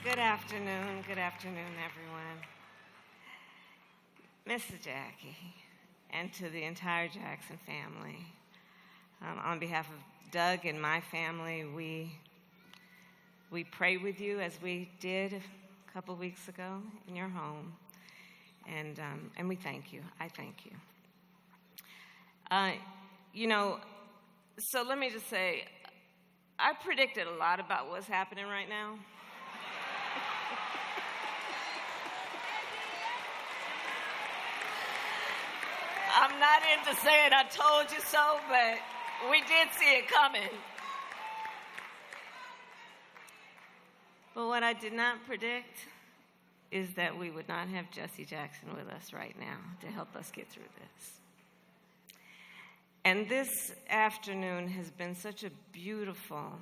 Good afternoon, everyone. Mrs. Jackie, and to the entire Jackson family, on behalf of Doug and my family, we pray with you as we did a couple weeks ago in your home, and we thank you. I thank you. So let me just say, I predicted a lot about what's happening right now. I'm not into saying I told you so, but we did see it coming. But what I did not predict is that we would not have Jesse Jackson with us right now to help us get through this. And this afternoon has been such a beautiful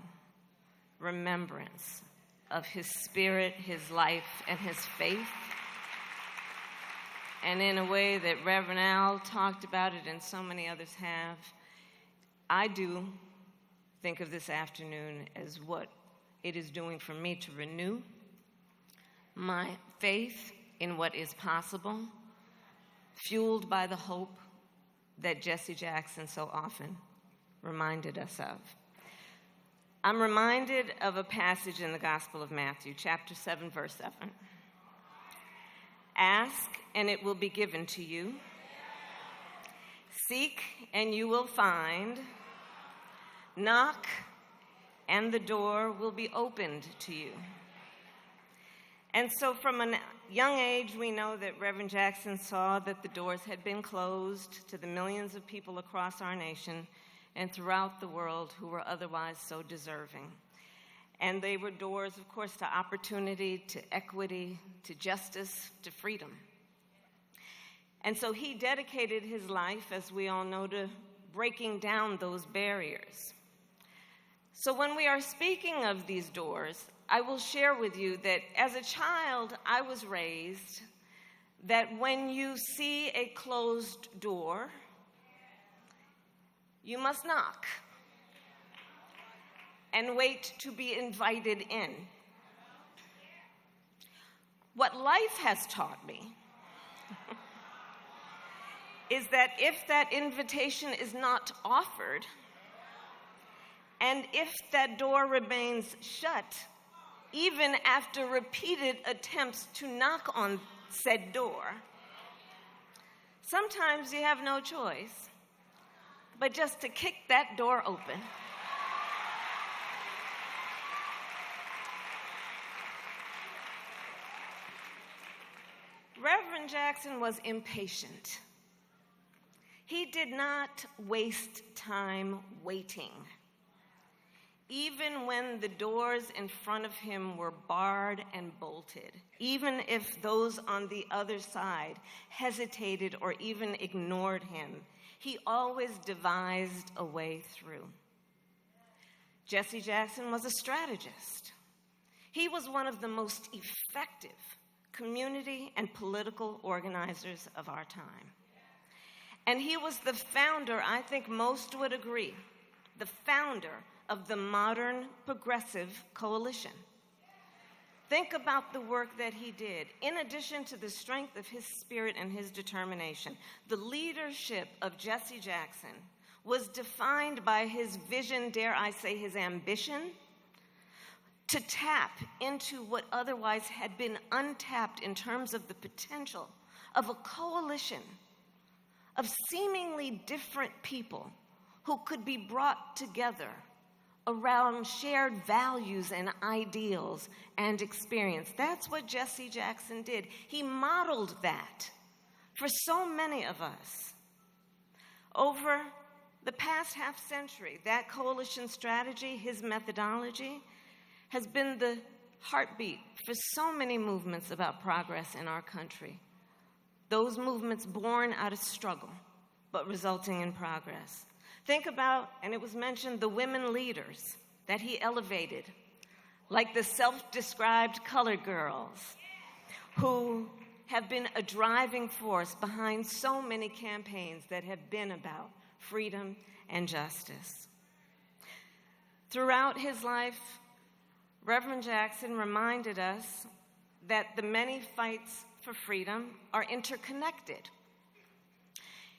remembrance of his spirit, his life, and his faith. And in a way that Reverend Al talked about it and so many others have, I do think of this afternoon as what it is doing for me to renew my faith in what is possible, fueled by the hope that Jesse Jackson so often reminded us of. I'm reminded of a passage in the Gospel of Matthew, chapter 7, verse 7. Ask, and it will be given to you. Seek, and you will find. Knock, and the door will be opened to you. And so from a young age, we know that Reverend Jackson saw that the doors had been closed to the millions of people across our nation and throughout the world who were otherwise so deserving. And they were doors, of course, to opportunity, to equity, to justice, to freedom. And so he dedicated his life, as we all know, to breaking down those barriers. So when we are speaking of these doors, I will share with you that as a child, I was raised that when you see a closed door, you must knock and wait to be invited in. What life has taught me is that if that invitation is not offered, and if that door remains shut, even after repeated attempts to knock on said door, sometimes you have no choice but just to kick that door open. Reverend Jackson was impatient. He did not waste time waiting. Even when the doors in front of him were barred and bolted, even if those on the other side hesitated or even ignored him, he always devised a way through. Jesse Jackson was a strategist. He was one of the most effective community and political organizers of our time. And he was the founder, I think most would agree, the founder of the Modern Progressive Coalition. Think about the work that he did. In addition to the strength of his spirit and his determination, the leadership of Jesse Jackson was defined by his vision, dare I say his ambition, to tap into what otherwise had been untapped in terms of the potential of a coalition of seemingly different people who could be brought together around shared values and ideals and experience. That's what Jesse Jackson did. He modeled that for so many of us. Over the past half century, that coalition strategy, his methodology, has been the heartbeat for so many movements about progress in our country. Those movements born out of struggle, but resulting in progress. Think about, and it was mentioned, the women leaders that he elevated, like the self-described colored girls, who have been a driving force behind so many campaigns that have been about freedom and justice. Throughout his life, Reverend Jackson reminded us that the many fights for freedom are interconnected.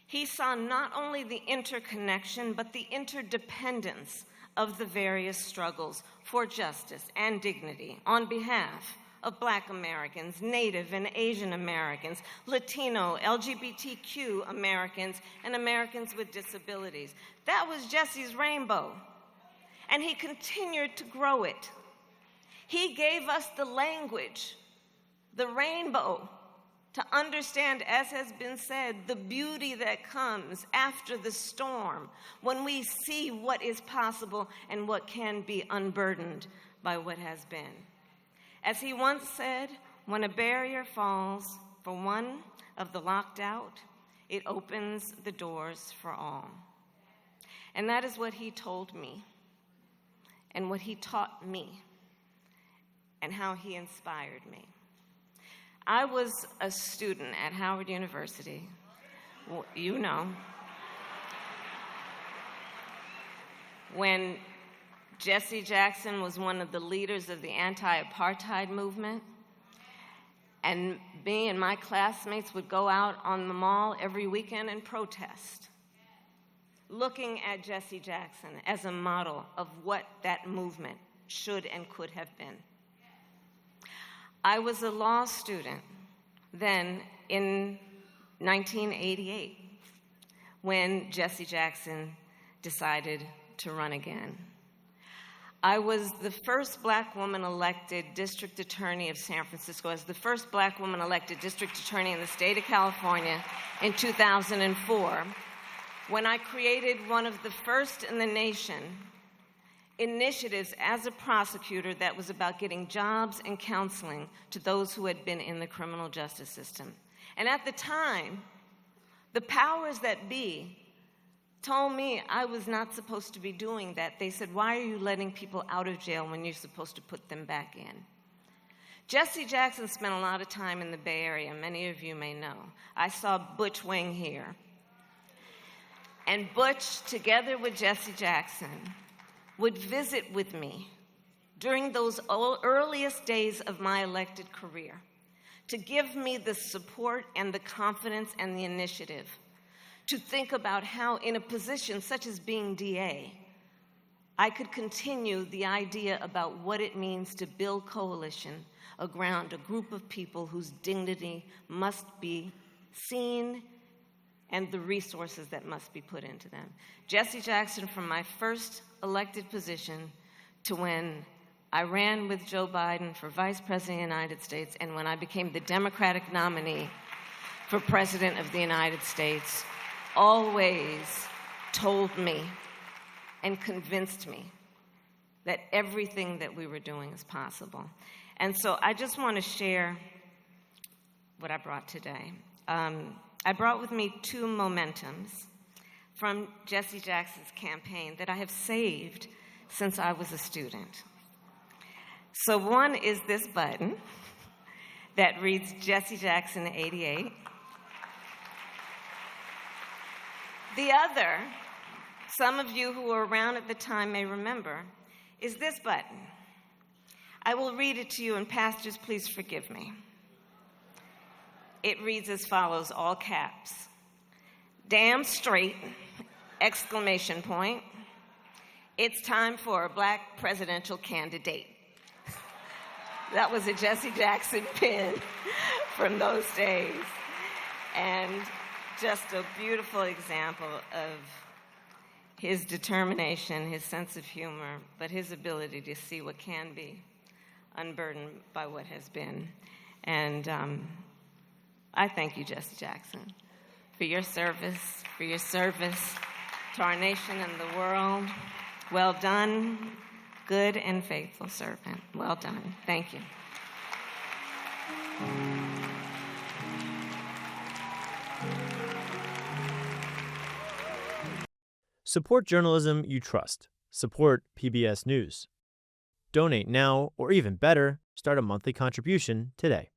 He saw not only the interconnection, but the interdependence of the various struggles for justice and dignity on behalf of Black Americans, Native and Asian Americans, Latino, LGBTQ Americans, and Americans with disabilities. That was Jesse's rainbow, and he continued to grow it. He gave us the language, the rainbow, to understand, as has been said, the beauty that comes after the storm when we see what is possible and what can be unburdened by what has been. As he once said, when a barrier falls for one of the locked out, it opens the doors for all. And that is what he told me, and what he taught me, and how he inspired me. I was a student at Howard University, you know, when Jesse Jackson was one of the leaders of the anti-apartheid movement, and me and my classmates would go out on the mall every weekend and protest, looking at Jesse Jackson as a model of what that movement should and could have been. I was a law student then in 1988 when Jesse Jackson decided to run again. I was the first Black woman elected district attorney of San Francisco. I was the first Black woman elected district attorney in the state of California in 2004, when I created one of the first in the nation initiatives as a prosecutor that was about getting jobs and counseling to those who had been in the criminal justice system. And at the time, the powers that be told me I was not supposed to be doing that. They said, "Why are you letting people out of jail when you're supposed to put them back in?" Jesse Jackson spent a lot of time in the Bay Area. Many of you may know. I saw Butch Wing here. And Butch, together with Jesse Jackson, would visit with me during those earliest days of my elected career to give me the support and the confidence and the initiative to think about how, in a position such as being DA, I could continue the idea about what it means to build coalition around a group of people whose dignity must be seen and the resources that must be put into them. Jesse Jackson, from my first elected position to when I ran with Joe Biden for Vice President of the United States, and when I became the Democratic nominee for President of the United States, always told me and convinced me that everything that we were doing is possible. And so I just want to share what I brought today. I brought with me two momentums from Jesse Jackson's campaign that I have saved since I was a student. So one is this button that reads Jesse Jackson 88. The other, some of you who were around at the time may remember, is this button. I will read it to you, and pastors, please forgive me. It reads as follows, all caps. Damn straight, exclamation point. It's time for a Black presidential candidate. That was a Jesse Jackson pin from those days. And just a beautiful example of his determination, his sense of humor, but his ability to see what can be unburdened by what has been. And I thank you, Jesse Jackson, for your service to our nation and the world. Well done, good and faithful servant. Well done. Thank you. Support journalism you trust. Support PBS News. Donate now, or even better, start a monthly contribution today.